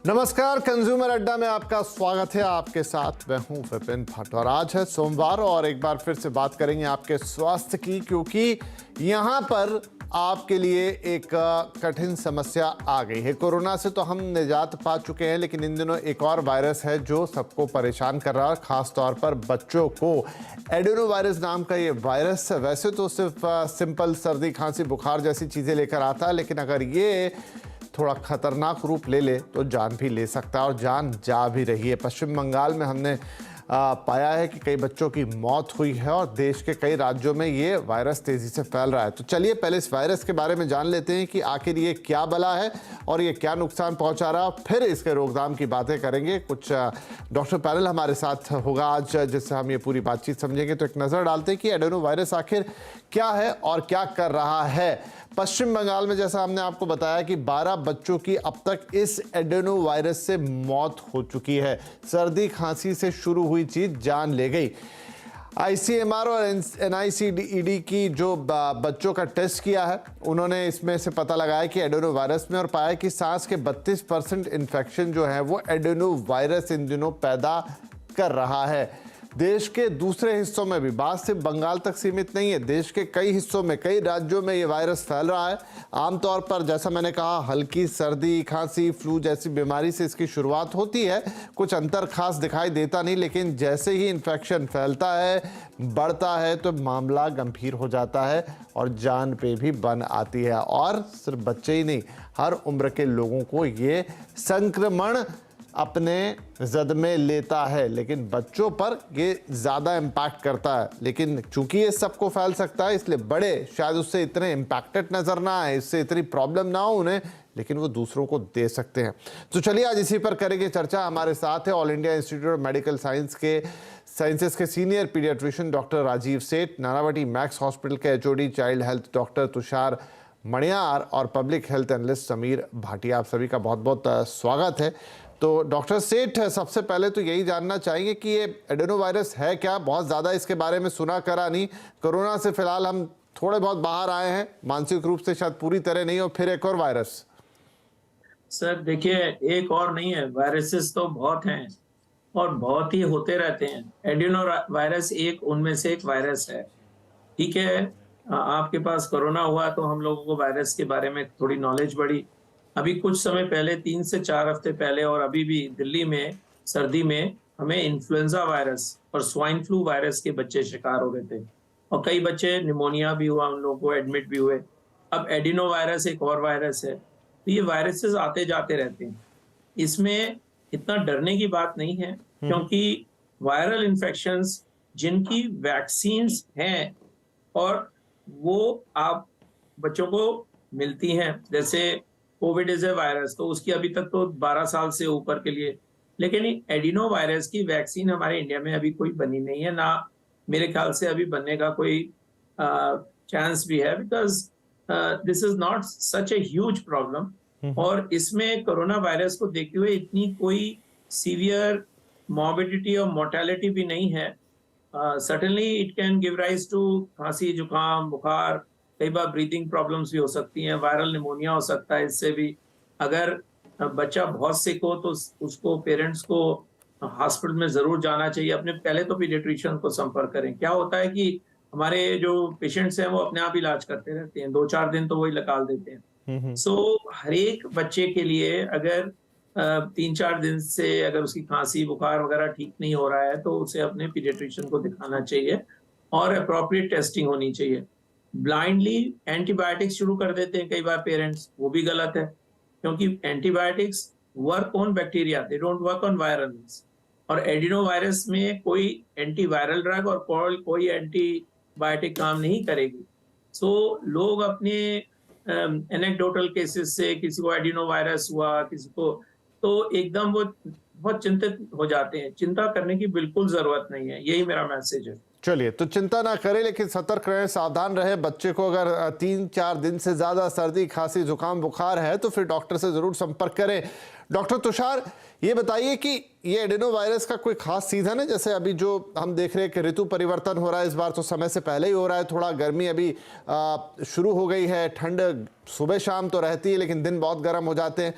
नमस्कार, कंज्यूमर अड्डा में आपका स्वागत है। आपके साथ मैं हूं विपिन भट्ट और आज है सोमवार और एक बार फिर से बात करेंगे आपके स्वास्थ्य की, क्योंकि यहां पर आपके लिए एक कठिन समस्या आ गई है। कोरोना से तो हम निजात पा चुके हैं, लेकिन इन दिनों एक और वायरस है जो सबको परेशान कर रहा है, खास तौर पर बच्चों को। एडेनो वायरस नाम का ये वायरस वैसे तो सिर्फ सिंपल सर्दी खांसी बुखार जैसी चीज़ें लेकर आता है, लेकिन अगर ये थोड़ा खतरनाक रूप ले ले तो जान भी ले सकता है और जान जा भी रही है। पश्चिम बंगाल में हमने पाया है कि कई बच्चों की मौत हुई है और देश के कई राज्यों में ये वायरस तेजी से फैल रहा है। तो चलिए पहले इस वायरस के बारे में जान लेते हैं कि आखिर ये क्या बला है और ये क्या नुकसान पहुंचा रहा है, फिर इसके रोकथाम की बातें करेंगे। कुछ डॉक्टर पैनल हमारे साथ होगा आज, जिससे हम ये पूरी बातचीत समझेंगे। तो एक नज़र डालते हैं कि एडेनो वायरस आखिर क्या है और क्या कर रहा है। पश्चिम बंगाल में जैसा हमने आपको बताया कि 12 बच्चों की अब तक इस एडेनो वायरस से मौत हो चुकी है। सर्दी खांसी से शुरू हुई चीज जान ले गई। ICMR और NICED की जो बच्चों का टेस्ट किया है, उन्होंने इसमें से पता लगाया कि एडेनो वायरस में और पाया कि सांस के 32% इन्फेक्शन जो है वो एडेनो वायरस इन दिनों पैदा कर रहा है। देश के दूसरे हिस्सों में भी, बात सिर्फ बंगाल तक सीमित नहीं है, देश के कई हिस्सों में कई राज्यों में ये वायरस फैल रहा है। आमतौर पर जैसा मैंने कहा, हल्की सर्दी खांसी फ्लू जैसी बीमारी से इसकी शुरुआत होती है। कुछ अंतर खास दिखाई देता नहीं, लेकिन जैसे ही इन्फेक्शन फैलता है, बढ़ता है, तो मामला गंभीर हो जाता है और जान पे भी बन आती है। और सिर्फ बच्चे ही नहीं, हर उम्र के लोगों को ये संक्रमण अपने जद में लेता है, लेकिन बच्चों पर ये ज़्यादा इम्पैक्ट करता है। लेकिन चूंकि ये सबको फैल सकता है, इसलिए बड़े शायद उससे इतने इम्पैक्टेड नज़र ना आए, इससे इतनी प्रॉब्लम ना हो उन्हें, लेकिन वो दूसरों को दे सकते हैं। तो चलिए आज इसी पर करेंगे चर्चा। हमारे साथ है All India Institute of Medical Sciences के senior paediatrician doctor Rajeev Seth, Nanavati Max Hospital के HOD child health doctor Tushar Maniyar और public health analyst Sameer Bhatia. आप सभी का बहुत बहुत स्वागत है। तो डॉक्टर सेठ, सबसे पहले तो यही जानना चाहेंगे कि ये एडेनो वायरस है क्या? बहुत ज़्यादा इसके बारे में सुना करा नहीं। कोरोना से फिलहाल हम थोड़े बहुत बाहर आए हैं, मानसिक रूप से शायद पूरी तरह नहीं, और फिर एक और वायरस। सर देखिए, एक और नहीं है, वायरसेस तो बहुत हैं और बहुत ही होते रहते हैं। एडिनो वायरस एक उनमें से एक वायरस है। ठीक है, आपके पास कोरोना हुआ तो हम लोगों को वायरस के बारे में थोड़ी नॉलेज बढ़ी। अभी कुछ समय पहले, 3 से 4 हफ्ते पहले, और अभी भी दिल्ली में सर्दी में हमें इन्फ्लुएंजा वायरस और स्वाइन फ्लू वायरस के बच्चे शिकार हो गए थे और कई बच्चे निमोनिया भी हुआ, उन लोगों को एडमिट भी हुए। अब एडिनो वायरस एक और वायरस है। तो ये वायरसेस आते जाते रहते हैं, इसमें इतना डरने की बात नहीं है, क्योंकि वायरल इन्फेक्शंस जिनकी वैक्सीन्स हैं और वो आप बच्चों को मिलती हैं, जैसे कोविड इज ए वायरस, तो उसकी अभी तक तो 12 साल से ऊपर के लिए, लेकिन एडिनो वायरस की वैक्सीन हमारे इंडिया में अभी कोई बनी नहीं है, ना मेरे ख्याल से अभी बनने का कोई चांस भी है, because this is not such a huge problem. और इसमें कोरोना वायरस को देखते हुए इतनी कोई सीवियर मॉर्बिडिटी और मोर्टेलिटी भी नहीं है। Certainly it can give rise to खांसी जुकाम बुखार, कई बार ब्रीदिंग प्रॉब्लम्स भी हो सकती हैं, वायरल निमोनिया हो सकता है इससे भी। अगर बच्चा बहुत सिक हो तो उसको, पेरेंट्स को हॉस्पिटल में जरूर जाना चाहिए। अपने पहले तो पीडियाट्रिशियन को संपर्क करें। क्या होता है कि हमारे जो पेशेंट्स हैं वो अपने आप इलाज करते रहते हैं, 2-4 दिन तो वही निकाल देते हैं। सो हर एक बच्चे के लिए अगर 3-4 दिन से अगर उसकी खांसी बुखार वगैरह ठीक नहीं हो रहा है तो उसे अपने पीडियाट्रिशियन को दिखाना चाहिए और अप्रोप्रिएट टेस्टिंग होनी चाहिए। ब्लाइंडली एंटीबायोटिक्स शुरू कर देते हैं कई बार पेरेंट्स, वो भी गलत है, क्योंकि antibiotics work on bacteria, they don't work on virals. और एडिनो वायरस में कोई एंटीवायरल ड्रग और कोई एंटीबायोटिक काम नहीं करेगी। सो लोग अपने एनेक्डोटल केसेस से, किसी को एडिनो वायरस हुआ, किसी को, तो एकदम वो बहुत चिंतित हो जाते हैं। चिंता करने की बिल्कुल जरूरत नहीं है, यही मेरा मैसेज है। चलिए, तो चिंता ना करें, लेकिन सतर्क रहें, सावधान रहे। बच्चे को अगर 3-4 दिन से ज़्यादा सर्दी खांसी जुकाम बुखार है तो फिर डॉक्टर से ज़रूर संपर्क करें। डॉक्टर तुषार, ये बताइए कि ये एडेनो वायरस का कोई खास सीजन है? जैसे अभी जो हम देख रहे हैं कि ऋतु परिवर्तन हो रहा है, इस बार तो समय से पहले ही हो रहा है, थोड़ा गर्मी अभी शुरू हो गई है, ठंड सुबह शाम तो रहती है लेकिन दिन बहुत गर्म हो जाते हैं।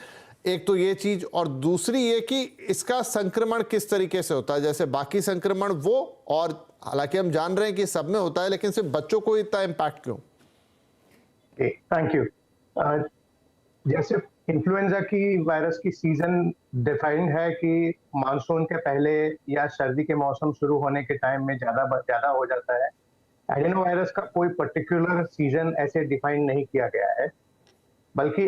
एक तो ये चीज, और दूसरी ये कि इसका संक्रमण किस तरीके से होता है, जैसे बाकी संक्रमण वो, और हालांकि हम जान रहे हैं कि सब में होता है, लेकिन सिर्फ बच्चों को इतना इम्पैक्ट क्यों? Thank you. जैसे इन्फ्लुएंजा की वायरस की सीजन डिफाइंड है कि मानसून के पहले या सर्दी के मौसम शुरू होने के टाइम में ज्यादा हो जाता है। एडिनो वायरस का कोई पर्टिकुलर सीजन ऐसे डिफाइन नहीं किया गया है, बल्कि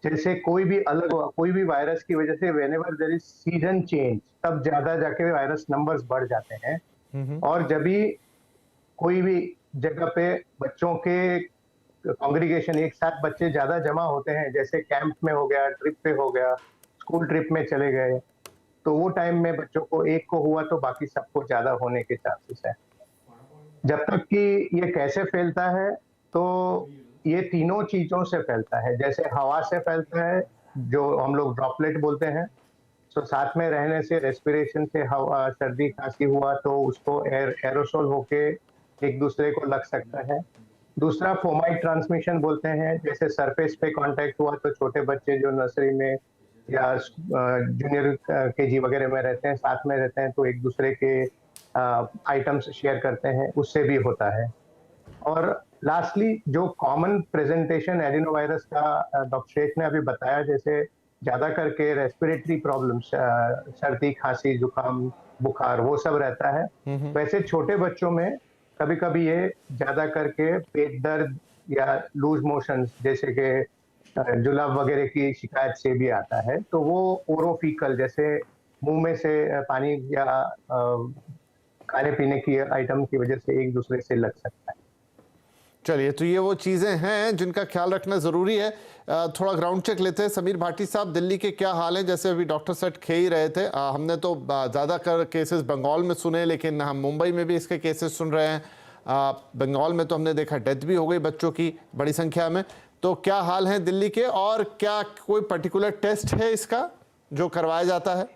जैसे कोई भी वायरस की वजह से whenever there is season change, तब ज्यादा जाके वायरस नंबर्स बढ़ जाते हैं। और जब भी कोई भी जगह पे बच्चों के कांग्रीगेशन, एक साथ बच्चे ज्यादा जमा होते हैं, जैसे कैंप में हो गया, ट्रिप पे हो गया, स्कूल ट्रिप में चले गए, तो वो टाइम में बच्चों को एक को हुआ तो बाकी सबको ज्यादा होने के चांसेस है। जब तक कि ये कैसे फैलता है, तो ये तीनों चीजों से फैलता है। जैसे हवा से फैलता है, जो हम लोग ड्रॉपलेट बोलते हैं, तो साथ में रहने से, रेस्पिरेशन से हवा, सर्दी खांसी हुआ तो उसको एरोसोल होके एक दूसरे को लग सकता है। दूसरा फोमाइट ट्रांसमिशन बोलते हैं, जैसे सरफेस पे कांटेक्ट हुआ तो छोटे बच्चे जो नर्सरी में या जूनियर केजी वगैरह में रहते हैं, साथ में रहते हैं, तो एक दूसरे के आइटम्स शेयर करते हैं, उससे भी होता है। और लास्टली जो कॉमन प्रेजेंटेशन एडिनो वायरस का डॉक्टर शेख ने अभी बताया, जैसे ज्यादा करके रेस्पिरेटरी प्रॉब्लम्स, सर्दी खांसी जुकाम बुखार वो सब रहता है। वैसे छोटे बच्चों में कभी कभी ये ज्यादा करके पेट दर्द या लूज मोशंस जैसे कि जुलाब वगैरह की शिकायत से भी आता है। तो वो ओरोफिकल, जैसे मुंह में से पानी या खाने पीने की आइटम की वजह से एक दूसरे से लग सकता है। चलिए, तो ये वो चीज़ें हैं जिनका ख्याल रखना ज़रूरी है। थोड़ा ग्राउंड चेक लेते हैं। समीर भाटी साहब, दिल्ली के क्या हाल है? जैसे अभी डॉक्टर सेट खे ही रहे थे, हमने तो ज़्यादातर केसेस बंगाल में सुने, लेकिन हम मुंबई में भी इसके केसेस सुन रहे हैं। बंगाल में तो हमने देखा डेथ भी हो गई बच्चों की बड़ी संख्या में। तो क्या हाल है दिल्ली के, और क्या कोई पर्टिकुलर टेस्ट है इसका जो करवाया जाता है?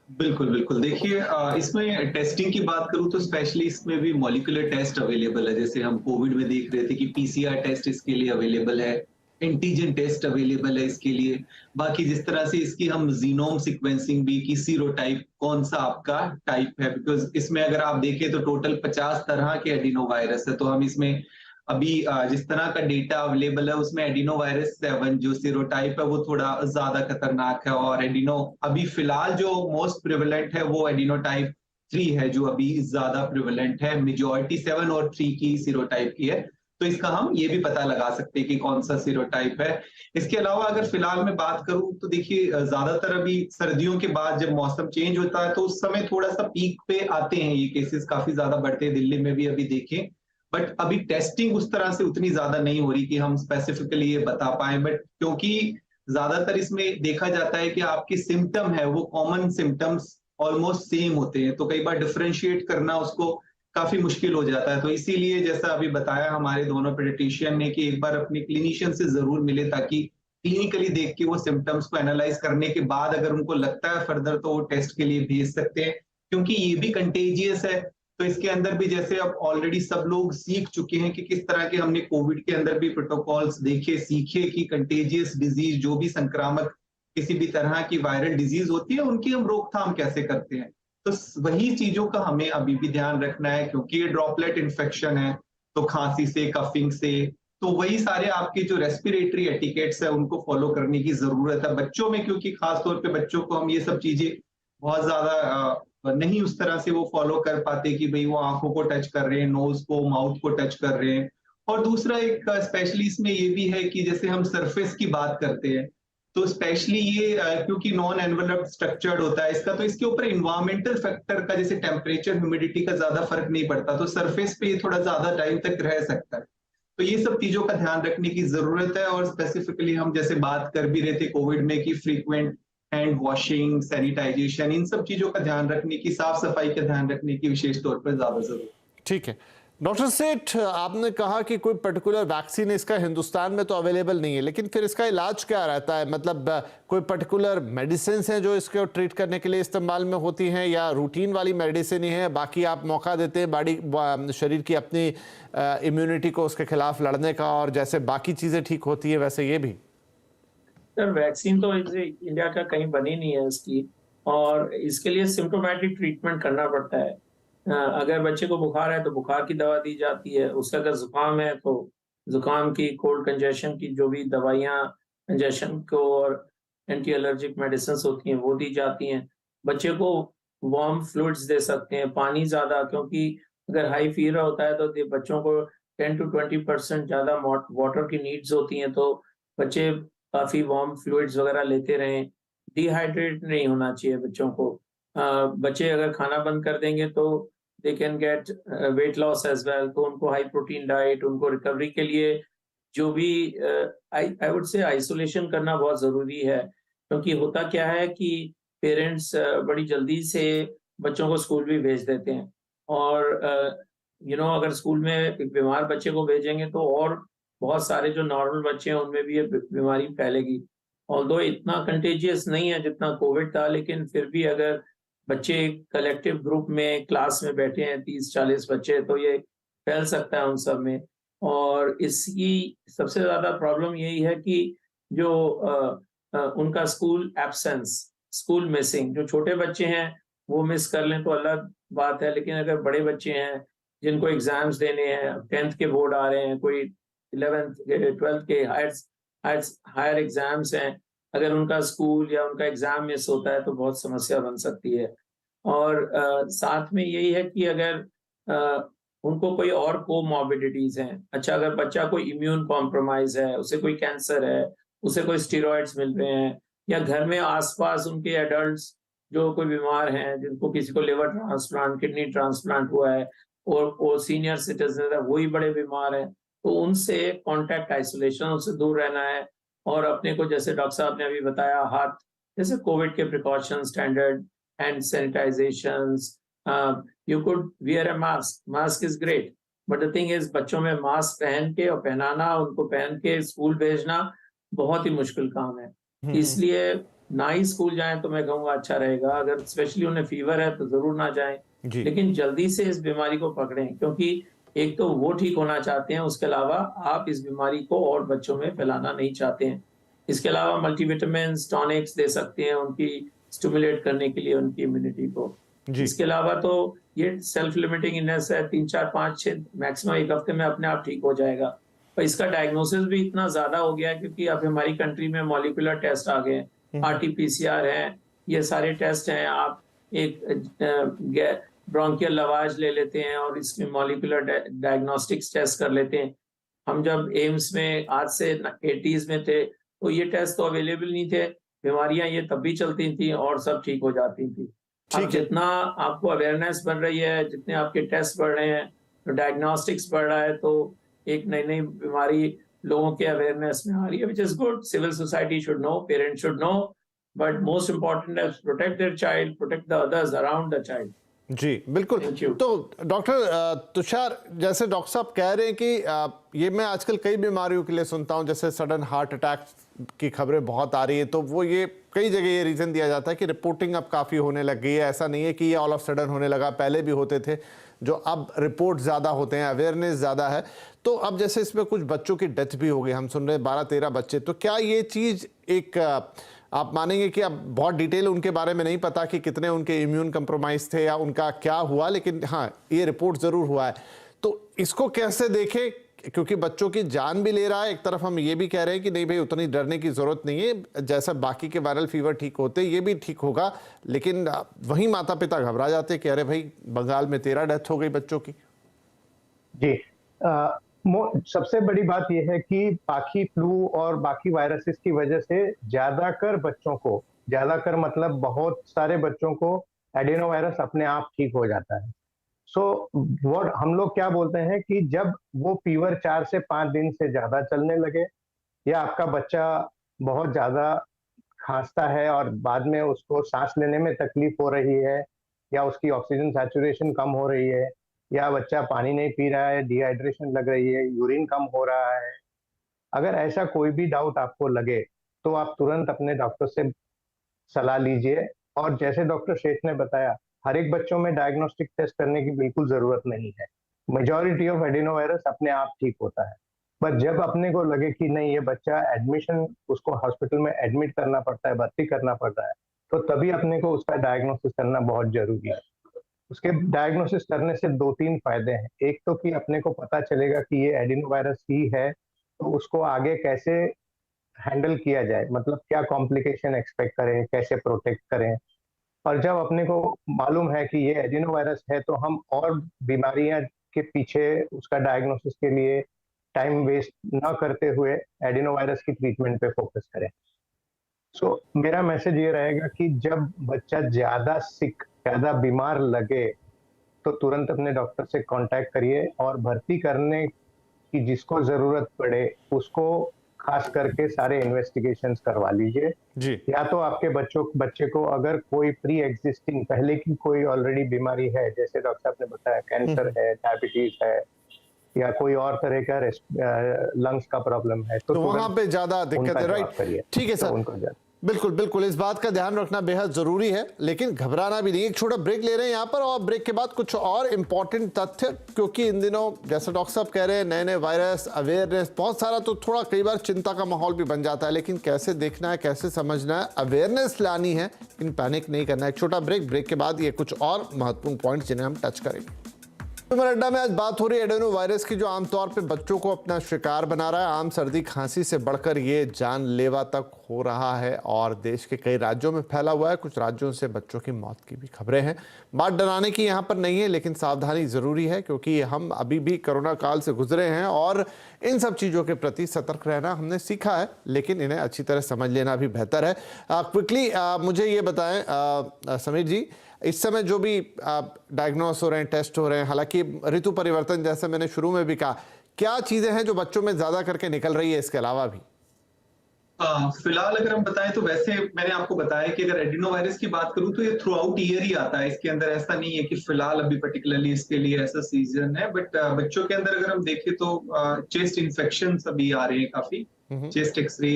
बिल्कुल बिल्कुल, देखिए इसमें टेस्टिंग की बात करूं तो स्पेशली इसमें भी मॉलिक्यूलर टेस्ट अवेलेबल है। जैसे हम कोविड में देख रहे थे कि पीसीआर टेस्ट इसके लिए अवेलेबल है, एंटीजन टेस्ट अवेलेबल है इसके लिए। बाकी जिस तरह से इसकी हम जीनोम सीक्वेंसिंग भी, की सीरोटाइप कौन सा आपका टाइप है, बिकॉज इसमें अगर आप देखें तो टोटल 50 तरह के एडिनो वायरस है। तो हम इसमें अभी जिस तरह का डेटा अवेलेबल है उसमें एडिनो वायरस 7 जो सीरोटाइप है वो थोड़ा ज्यादा खतरनाक है, और एडिनो अभी फिलहाल जो मोस्ट प्रिवेलेंट है वो एडिनो टाइप 3 है जो अभी ज्यादा प्रिवेलेंट है। मेजॉरिटी 7 और 3 की सीरोटाइप की है, तो इसका हम ये भी पता लगा सकते हैं कि कौन सा सीरोटाइप है। इसके अलावा अगर फिलहाल मैं बात करूं तो देखिए ज्यादातर अभी सर्दियों के बाद जब मौसम चेंज होता है तो उस समय थोड़ा सा पीक पे आते हैं ये केसेस, काफी ज्यादा बढ़ते हैं। दिल्ली में भी अभी देखें, बट अभी टेस्टिंग उस तरह से उतनी ज्यादा नहीं हो रही कि हम स्पेसिफिकली ये बता पाए। बट क्योंकि ज्यादातर इसमें देखा जाता है कि आपके सिम्टम है वो कॉमन सिम्टम्स ऑलमोस्ट सेम होते हैं, तो कई बार डिफरेंशिएट करना उसको काफी मुश्किल हो जाता है। तो इसीलिए जैसा अभी बताया हमारे दोनों पेडिट्रिशियन ने कि एक बार अपने क्लिनिशियन से जरूर मिले, ताकि क्लिनिकली देख के वो सिम्टम्स को एनालाइज करने के बाद अगर उनको लगता है फर्दर तो वो टेस्ट के लिए भेज सकते हैं, क्योंकि ये भी कंटेजियस है। तो इसके अंदर भी जैसे अब ऑलरेडी सब लोग सीख चुके हैं कि किस तरह के हमने कोविड के अंदर भी प्रोटोकॉल्स देखे, सीखे कि कंटेजियस डिजीज, जो भी संक्रामक किसी भी तरह की वायरल डिजीज होती है, उनकी हम रोकथाम कैसे करते हैं। तो वही चीजों का हमें अभी भी ध्यान रखना है, क्योंकि ये ड्रॉपलेट इन्फेक्शन है, तो खांसी से, कफिंग से, तो वही सारे आपके जो रेस्पिरेटरी एटिकेट्स है उनको फॉलो करने की जरूरत है बच्चों में, क्योंकि खासतौर पे बच्चों को हम ये सब चीजें बहुत ज्यादा नहीं उस तरह से वो फॉलो कर पाते कि भाई वो आंखों को टच कर रहे हैं, नोज को, माउथ को टच कर रहे हैं। और दूसरा एक स्पेशली इसमें ये भी है कि जैसे हम सरफेस की बात करते हैं तो स्पेशली ये क्योंकि नॉन एनवेलप्ड स्ट्रक्चर्ड होता है इसका, तो इसके ऊपर इन्वायरमेंटल फैक्टर का जैसे टेम्परेचर, ह्यूमिडिटी का ज्यादा फर्क नहीं पड़ता, तो सरफेस पे ये थोड़ा ज्यादा टाइम तक रह सकता है। तो ये सब चीजों का ध्यान रखने की जरूरत है। और स्पेसिफिकली हम जैसे बात कर भी रहे थे कोविड में कि फ्रीक्वेंट हैंड वॉशिंग, सैनिटाइजेशन, इन सब चीजों का ध्यान रखने की, साफ सफाई का ध्यान रखने की विशेष तौर पर ज्यादा जरूरी। ठीक है डॉक्टर सेठ, आपने कहा कि कोई पर्टिकुलर वैक्सीन इसका हिंदुस्तान में तो अवेलेबल नहीं है, लेकिन फिर इसका इलाज क्या रहता है? मतलब कोई पर्टिकुलर मेडिसिन हैं जो इसको ट्रीट करने के लिए इस्तेमाल में होती हैं, या रूटीन वाली मेडिसिन ही है, बाकी आप मौका देते हैं बॉडी शरीर की अपनी इम्यूनिटी को उसके खिलाफ लड़ने का, और जैसे बाकी चीज़ें ठीक होती है वैसे ये भी? सर वैक्सीन तो इंडिया का कहीं बनी नहीं है इसकी, और इसके लिए सिम्टोमेटिक ट्रीटमेंट करना पड़ता है। अगर बच्चे को बुखार है तो बुखार की दवा दी जाती है, उसका अगर जुकाम है तो जुकाम की, कोल्ड कंजेशन की जो भी दवाइयाँ कंजेशन को और एंटी एलर्जिक मेडिसिन होती हैं वो दी जाती हैं। बच्चे को वार्म फ्लूइड्स दे सकते हैं, पानी ज़्यादा, क्योंकि अगर हाई फीवर होता है तो बच्चों को 10 to 20% ज़्यादा वाटर की नीड्स होती हैं, तो बच्चे काफ़ी वार्म फ्लूइड्स वगैरह लेते रहें। डिहाइड्रेट नहीं होना चाहिए बच्चों को। बच्चे अगर खाना बंद कर देंगे तो they can get weight loss as well, तो उनको हाई प्रोटीन डाइट, उनको रिकवरी के लिए जो भी आई वुड से आइसोलेशन करना बहुत ज़रूरी है। क्योंकि होता क्या है कि पेरेंट्स बड़ी जल्दी से बच्चों को स्कूल भी भेज देते हैं, और अगर स्कूल में एक बीमार बच्चे को भेजेंगे तो और बहुत सारे जो नॉर्मल बच्चे हैं उनमें भी ये बीमारी फैलेगी। ऑल्दो इतना कंटेजियस नहीं है जितना कोविड था, लेकिन फिर भी अगर बच्चे कलेक्टिव ग्रुप में क्लास में बैठे हैं 30-40 बच्चे, तो ये फैल सकता है उन सब में। और इसकी सबसे ज़्यादा प्रॉब्लम यही है कि जो उनका स्कूल एब्सेंस, स्कूल मिसिंग, जो छोटे बच्चे हैं वो मिस कर लें तो अलग बात है, लेकिन अगर बड़े बच्चे हैं जिनको एग्जाम्स देने हैं, 10th के बोर्ड आ रहे हैं, कोई 11th 12th के हायर एग्जाम्स हैं, अगर उनका स्कूल या उनका एग्जाम मिस होता है तो बहुत समस्या बन सकती है। और साथ में यही है कि अगर उनको कोई और कोमॉर्बिडिटीज हैं, अच्छा अगर बच्चा कोई इम्यून कॉम्प्रोमाइज है, उसे कोई कैंसर है, उसे कोई स्टेरॉइड्स मिल रहे हैं, या घर में आसपास उनके एडल्ट्स जो कोई बीमार हैं, जिनको किसी को लिवर ट्रांसप्लांट, किडनी ट्रांसप्लांट हुआ है, और सीनियर सिटीजन है, वही बड़े बीमार हैं, तो उनसे कॉन्टैक्ट आइसोलेशन, उनसे दूर रहना है। और अपने को, जैसे डॉक्टर साहब ने अभी बताया, हाथ, जैसे कोविड के precaution, standard hand sanitisations, you could wear a mask is great, but the thing is बच्चों में मास्क पहन के और पहनाना, उनको पहन के स्कूल भेजना बहुत ही मुश्किल काम है। इसलिए ना ही स्कूल जाएं तो मैं कहूँगा अच्छा रहेगा। अगर स्पेशली उन्हें फीवर है तो जरूर ना जाएं, लेकिन जल्दी से इस बीमारी को पकड़ें, क्योंकि एक तो वो ठीक होना चाहते हैं, उसके अलावा आप इस बीमारी को और बच्चों में फैलाना नहीं चाहते हैं। इसके अलावा मल्टीविटामिन टॉनिक्स दे सकते हैं उनकी स्टिमुलेट करने के लिए उनकी इम्यूनिटी को। इसके अलावा तो ये सेल्फ लिमिटिंग इलनेस है, 3, 4, 5, 6 मैक्सिमम 1 हफ्ते में अपने आप ठीक हो जाएगा। पर इसका डायग्नोसिस भी इतना ज्यादा हो गया है क्योंकि अब हमारी कंट्री में मॉलिक्यूलर टेस्ट आ गए हैं, RT-PCR है, ये सारे टेस्ट हैं। आप एक ब्रोंकियल लवाज ले लेते हैं और इसमें मॉलिक्यूलर डायग्नोस्टिक्स टेस्ट कर लेते हैं। हम जब एम्स में आज से 80s में थे तो ये टेस्ट तो अवेलेबल नहीं थे, बीमारियां ये तब भी चलती थी और सब ठीक हो जाती थी। अब जितना आपको अवेयरनेस बढ़ रही है, जितने आपके टेस्ट बढ़ रहे हैं, तो डायग्नोस्टिक्स बढ़ रहा है, तो एक नई नई बीमारी लोगों के अवेयरनेस में आ रही है, which is good. Civil society should know, parents should know, but most important है protect their child, protect the others around the child. जी बिल्कुल। तो डॉक्टर तुषार, जैसे डॉक्टर साहब कह रहे हैं कि ये मैं आजकल कई बीमारियों के लिए सुनता हूँ, जैसे सडन हार्ट अटैक की खबरें बहुत आ रही है, तो वो ये कई जगह ये रीज़न दिया जाता है कि रिपोर्टिंग अब काफ़ी होने लग गई है। ऐसा नहीं है कि ये ऑल ऑफ सडन होने लगा, पहले भी होते थे, जो अब रिपोर्ट ज़्यादा होते हैं, अवेयरनेस ज़्यादा है। तो अब जैसे इसमें कुछ बच्चों की डेथ भी हो गई, हम सुन रहे हैं 12-13 बच्चे, तो क्या ये चीज़ एक आप मानेंगे कि अब बहुत डिटेल उनके बारे में नहीं पता कि कितने उनके इम्यून कंप्रोमाइज थे या उनका क्या हुआ, लेकिन हाँ ये रिपोर्ट ज़रूर हुआ है, तो इसको कैसे देखें? क्योंकि बच्चों की जान भी ले रहा है, एक तरफ हम ये भी कह रहे हैं कि नहीं भाई उतनी डरने की ज़रूरत नहीं है, जैसा बाकी के वायरल फीवर ठीक होते ये भी ठीक होगा, लेकिन वहीं माता पिता घबरा जाते कि अरे भाई बंगाल में 13 डेथ हो गई बच्चों की। जी, सबसे बड़ी बात यह है कि बाकी फ्लू और बाकी वायरसेस की वजह से ज्यादातर बच्चों को, ज्यादातर मतलब बहुत सारे बच्चों को एडिनोवायरस अपने आप ठीक हो जाता है। सो व्हाट हम लोग क्या बोलते हैं कि जब वो फीवर 4 से 5 दिन से ज्यादा चलने लगे, या आपका बच्चा बहुत ज्यादा खांसता है और बाद में उसको सांस लेने में तकलीफ हो रही है, या उसकी ऑक्सीजन सैचुरेशन कम हो रही है, या बच्चा पानी नहीं पी रहा है, डिहाइड्रेशन लग रही है, यूरिन कम हो रहा है, अगर ऐसा कोई भी डाउट आपको लगे तो आप तुरंत अपने डॉक्टर से सलाह लीजिए। और जैसे डॉक्टर शेख ने बताया, हर एक बच्चों में डायग्नोस्टिक टेस्ट करने की बिल्कुल जरूरत नहीं है। मेजॉरिटी ऑफ एडिनोवायरस अपने आप ठीक होता है। बट जब अपने को लगे कि नहीं ये बच्चा एडमिशन, उसको हॉस्पिटल में एडमिट करना पड़ता है, भर्ती करना पड़ रहा है, तो तभी अपने को उसका डायग्नोसिस करना बहुत जरूरी है। उसके डायग्नोसिस करने से 2-3 फायदे हैं। एक तो कि अपने को पता चलेगा कि ये एडिनोवायरस ही है, तो उसको आगे कैसे हैंडल किया जाए, मतलब क्या कॉम्प्लिकेशन एक्सपेक्ट करें, कैसे प्रोटेक्ट करें। और जब अपने को मालूम है कि ये एडिनोवायरस है, तो हम और बीमारियां के पीछे उसका डायग्नोसिस के लिए टाइम वेस्ट ना करते हुए एडिनोवायरस की ट्रीटमेंट पे फोकस करें। सो मेरा मैसेज ये रहेगा कि जब बच्चा ज्यादा सिक, ज्यादा बीमार लगे, तो तुरंत अपने डॉक्टर से कांटेक्ट करिए और भर्ती करने की जिसको जरूरत पड़े उसको खास करके सारे इन्वेस्टिगेशंस करवा लीजिए। जी या तो आपके बच्चे को अगर कोई प्री एग्जिस्टिंग पहले की कोई ऑलरेडी बीमारी है, जैसे डॉक्टर साहब ने बताया कैंसर है, डायबिटीज है, या कोई और तरह का लंग्स का प्रॉब्लम है, तो वहां पे ज्यादा दिक्कत है, राइट? ठीक है सर, उनको बिल्कुल बिल्कुल इस बात का ध्यान रखना बेहद जरूरी है, लेकिन घबराना भी नहीं। एक छोटा ब्रेक ले रहे हैं यहाँ पर, और ब्रेक के बाद कुछ और इंपॉर्टेंट तथ्य, क्योंकि इन दिनों जैसे डॉक्टर साहब कह रहे हैं नए नए वायरस, अवेयरनेस बहुत सारा, तो थोड़ा कई बार चिंता का माहौल भी बन जाता है। लेकिन कैसे देखना है, कैसे समझना है, अवेयरनेस लानी है, लेकिन पैनिक नहीं करना है। एक छोटा ब्रेक के बाद ये कुछ और महत्वपूर्ण पॉइंट जिन्हें हम टच करेंगे। अड्डा में आज बात हो रही है एडेनो वायरस की, जो आमतौर पे बच्चों को अपना शिकार बना रहा है। आम सर्दी खांसी से बढ़कर ये जानलेवा तक हो रहा है और देश के कई राज्यों में फैला हुआ है। कुछ राज्यों से बच्चों की मौत की भी खबरें हैं। बात डराने की यहाँ पर नहीं है, लेकिन सावधानी जरूरी है, क्योंकि हम अभी भी कोरोना काल से गुजरे हैं और इन सब चीज़ों के प्रति सतर्क रहना हमने सीखा है, लेकिन इन्हें अच्छी तरह समझ लेना भी बेहतर है। क्विकली मुझे ये बताएं समीर जी, इस समय जो भी डायग्नोस हो रहे हैं, टेस्ट हो रहे हैं, हालांकि ऋतु परिवर्तन जैसे मैंने शुरू में भी कहा, क्या चीजें हैं जो बच्चों में ज्यादा करके निकल रही है इसके अलावा भी? फिलहाल अगर हम बताएं तो वैसे मैंने आपको बताया कि अगर एडिनोवायरस की बात करूं तो ये थ्रू आउट ईयर ही आता है। इसके अंदर ऐसा नहीं है कि फिलहाल अभी पर्टिकुलरली इसके लिए ऐसा सीजन है। बट बच्चों के अंदर अगर हम देखें तो चेस्ट इन्फेक्शन अभी आ रहे हैं काफी। चेस्ट एक्सरे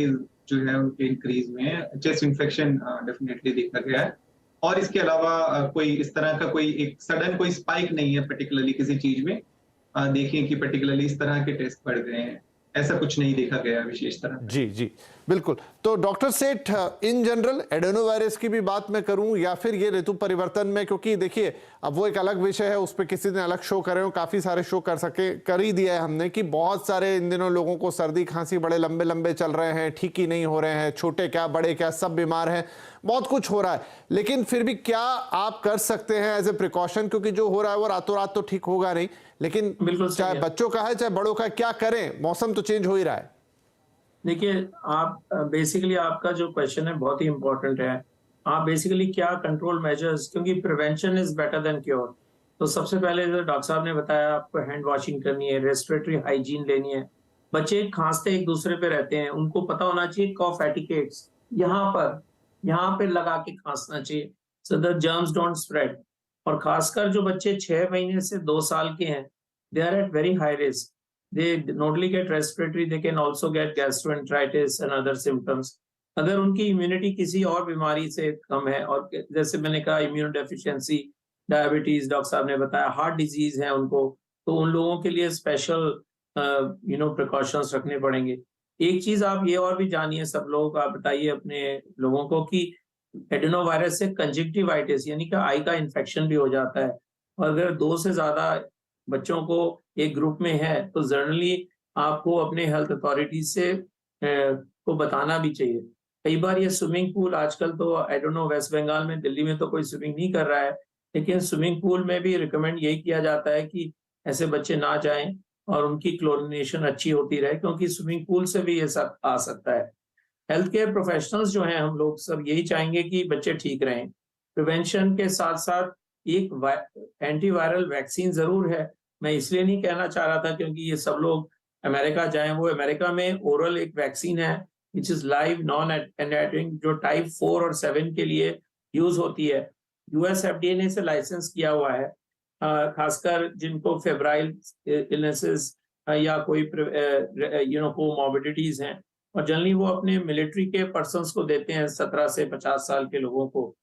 जो है उनके इंक्रीज में है, चेस्ट इन्फेक्शन डेफिनेटली देखा गया है। और इसके अलावा कोई इस तरह का कोई एक सडन कोई स्पाइक नहीं है पर्टिकुलरली किसी चीज में। देखिए कि पर्टिकुलरली इस तरह के टेस्ट बढ़ गए हैं, ऐसा कुछ नहीं देखा गया विशेष तरह। जी जी बिल्कुल। तो डॉक्टर सेठ, इन जनरल एडेनो वायरस की भी बात मैं करूं या फिर ये ऋतु परिवर्तन में, क्योंकि देखिए अब वो एक अलग विषय है, उस पर किसी दिन अलग शो करें, काफी सारे शो कर ही दिया है हमने, कि बहुत सारे इन दिनों लोगों को सर्दी खांसी बड़े लंबे लंबे चल रहे हैं, ठीक ही नहीं हो रहे हैं, छोटे क्या बड़े क्या सब बीमार हैं, बहुत कुछ हो रहा है। लेकिन फिर भी क्या आप कर सकते हैं एज ए प्रिकॉशन, क्योंकि जो हो रहा है वो रातों रात तो ठीक होगा नहीं, लेकिन चाहे बच्चों का है चाहे बड़ों का, क्या करें, मौसम तो चेंज हो ही रहा है। देखिए, आप बेसिकली आपका जो क्वेश्चन है बहुत ही इंपॉर्टेंट है। आप बेसिकली क्या कंट्रोल मेजर्स, क्योंकि prevention is better than cure. तो सबसे पहले जो डॉक्टर साहब ने बताया, आपको हैंड वॉशिंग करनी है, रेस्पिरेटरी हाइजीन लेनी है। बच्चे खांसते एक दूसरे पे रहते हैं, उनको पता होना चाहिए कॉफ एटिकेट्स यहाँ पे लगा के खांसना चाहिए, so that germs don't spread. और खासकर जो बच्चे 6 महीने से 2 साल के हैं, they are at very high risk. They not only get respiratory, they can also get gastroenteritis and other symptoms. अगर उनकी इम्यूनिटी किसी और बीमारी से कम है, और जैसे मैंने कहा इम्यूनो डेफिशिएंसी, डायबिटीज, डॉक्टर साहब ने बताया हार्ट डिजीज है उनको, तो उन लोगों के लिए स्पेशल प्रिकॉशंस रखने पड़ेंगे। एक चीज आप ये और भी जानिए, सब लोग आप बताइए अपने लोगों को, कि एडिनोवायरस से कंजक्टिवाइटिस यानी कि आई का इन्फेक्शन भी हो जाता है। और अगर 2 से ज्यादा बच्चों को एक ग्रुप में है, तो जनरली आपको अपने हेल्थ अथॉरिटीज से को बताना भी चाहिए। कई बार ये स्विमिंग पूल, आजकल तो I don't know West Bengal में, दिल्ली में तो कोई स्विमिंग नहीं कर रहा है, लेकिन स्विमिंग पूल में भी रिकमेंड यही किया जाता है कि ऐसे बच्चे ना जाएं और उनकी क्लोरिनेशन अच्छी होती रहे, क्योंकि स्विमिंग पूल से भी ये सब आ सकता है। हेल्थ केयर प्रोफेशनल्स जो हैं, हम लोग सब यही चाहेंगे कि बच्चे ठीक रहें। प्रिवेंशन के साथ साथ एक एंटीवायरल वैक्सीन जरूर है। मैं इसलिए नहीं कहना चाह रहा था क्योंकि ये सब लोग अमेरिका जाएं, वो अमेरिका में ओरल एक वैक्सीन है विच इज लाइव नॉन एटेनुएटिंग, जो टाइप 4 और 7 के लिए यूज होती है। यूएस एफडीए ने इसे लाइसेंस किया हुआ है, खासकर जिनको फेब्राइल इलनेसेस या कोई कोमॉर्बिडिटीज हैं, और जनरली वो अपने मिलिट्री के पर्सन्स को देते हैं, 17 से 50 साल के लोगों को।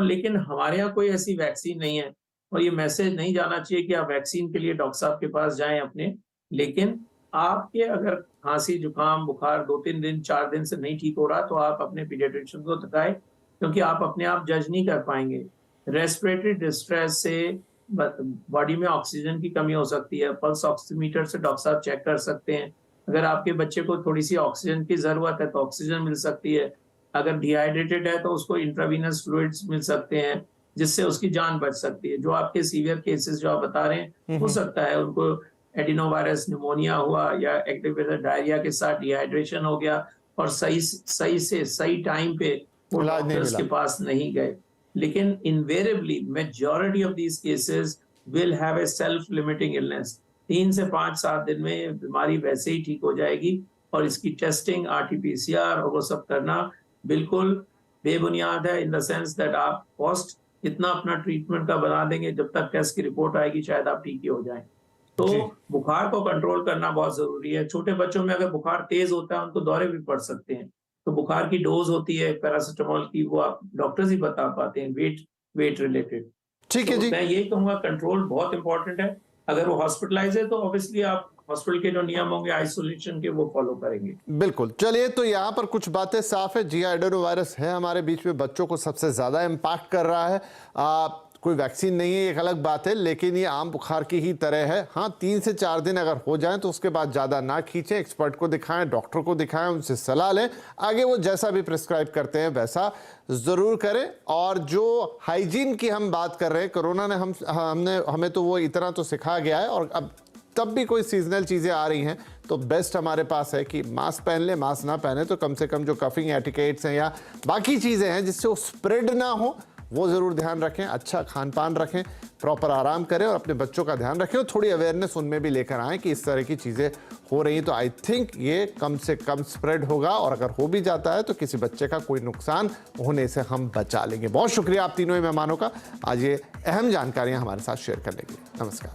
लेकिन हमारे यहाँ कोई ऐसी वैक्सीन नहीं है, और ये मैसेज नहीं जाना चाहिए कि आप वैक्सीन के लिए डॉक्टर साहब के पास जाएं अपने, लेकिन आपके अगर खांसी जुकाम बुखार 2-3 दिन 4 दिन से नहीं ठीक हो रहा तो आप अपने पीडियाट्रिशियन को दिखाएं, क्योंकि आप अपने आप जज नहीं कर पाएंगे। रेस्पिरेटरी डिस्ट्रेस से बॉडी में ऑक्सीजन की कमी हो सकती है। पल्स ऑक्सीमीटर से डॉक्टर साहब चेक कर सकते हैं। अगर आपके बच्चे को थोड़ी सी ऑक्सीजन की जरूरत है तो ऑक्सीजन मिल सकती है। अगर डिहाइड्रेटेड है तो उसको इंट्रावीनस फ्लूइड्स मिल सकते हैं, जिससे उसकी जान बच सकती है। जो आपके सीवियर केसेस जो आप बता रहे हैं, हो सकता है उनको एडिनोवायरस निमोनिया हुआ या एक्टिवेटेड डायरिया के साथ डिहाइड्रेशन हो गया और सही से सही टाइम पे वो डॉक्टर्स के पास नहीं गए। लेकिन invariably majority of these cases will have a self limiting illness. 3 से 5-7 दिन में बीमारी वैसे ही ठीक हो जाएगी और इसकी टेस्टिंग RT-PCR और वो सब करना बिल्कुल बेबुनियाद है, इन द सेंस दैट आप कॉस्ट इतना अपना ट्रीटमेंट का बना देंगे, जब तक टेस्ट की रिपोर्ट आएगी शायद आप ठीक ही हो जाएं। तो बुखार को कंट्रोल करना बहुत जरूरी है। छोटे बच्चों में अगर बुखार तेज होता है उनको दौरे भी पड़ सकते हैं, तो बुखार की डोज होती है पैरासिटामोल की, वो आप डॉक्टर्स ही बता पाते हैं, वेट रिलेटेड। ठीक है जी। मैं यही कहूंगा कंट्रोल बहुत इंपॉर्टेंट है। अगर वो हॉस्पिटलाइज है तो ऑब्वियसली आप हॉस्पिटल के जो नियम होंगे आइसोलेशन के वो फॉलो करेंगे। बिल्कुल। चलिए, तो यहाँ पर कुछ बातें साफ है। GI एडेनोवायरस है हमारे बीच में, बच्चों को सबसे ज्यादा इम्पैक्ट कर रहा है। कोई वैक्सीन नहीं है, एक अलग बात है, लेकिन ये आम बुखार की ही तरह है। हाँ, 3 से 4 दिन अगर हो जाएं तो उसके बाद ज़्यादा ना खींचें, एक्सपर्ट को दिखाएं, डॉक्टर को दिखाएं, उनसे सलाह लें, आगे वो जैसा भी प्रिस्क्राइब करते हैं वैसा ज़रूर करें। और जो हाइजीन की हम बात कर रहे हैं, कोरोना ने हमें तो वो इतना तो सिखा गया है, और अब तब भी कोई सीजनल चीज़ें आ रही हैं तो बेस्ट हमारे पास है कि मास्क पहन ले, मास्क ना पहने तो कम से कम जो कफिंग एटिकेट्स हैं या बाकी चीज़ें हैं जिससे वो स्प्रेड ना हो, वो ज़रूर ध्यान रखें। अच्छा खान पान रखें, प्रॉपर आराम करें और अपने बच्चों का ध्यान रखें, और थोड़ी अवेयरनेस उनमें भी लेकर आएँ कि इस तरह की चीज़ें हो रही हैं। तो आई थिंक ये कम से कम स्प्रेड होगा, और अगर हो भी जाता है तो किसी बच्चे का कोई नुकसान होने से हम बचा लेंगे। बहुत शुक्रिया आप तीनों ही मेहमानों का आज ये अहम जानकारियाँ हमारे साथ शेयर करने के लिए। नमस्कार।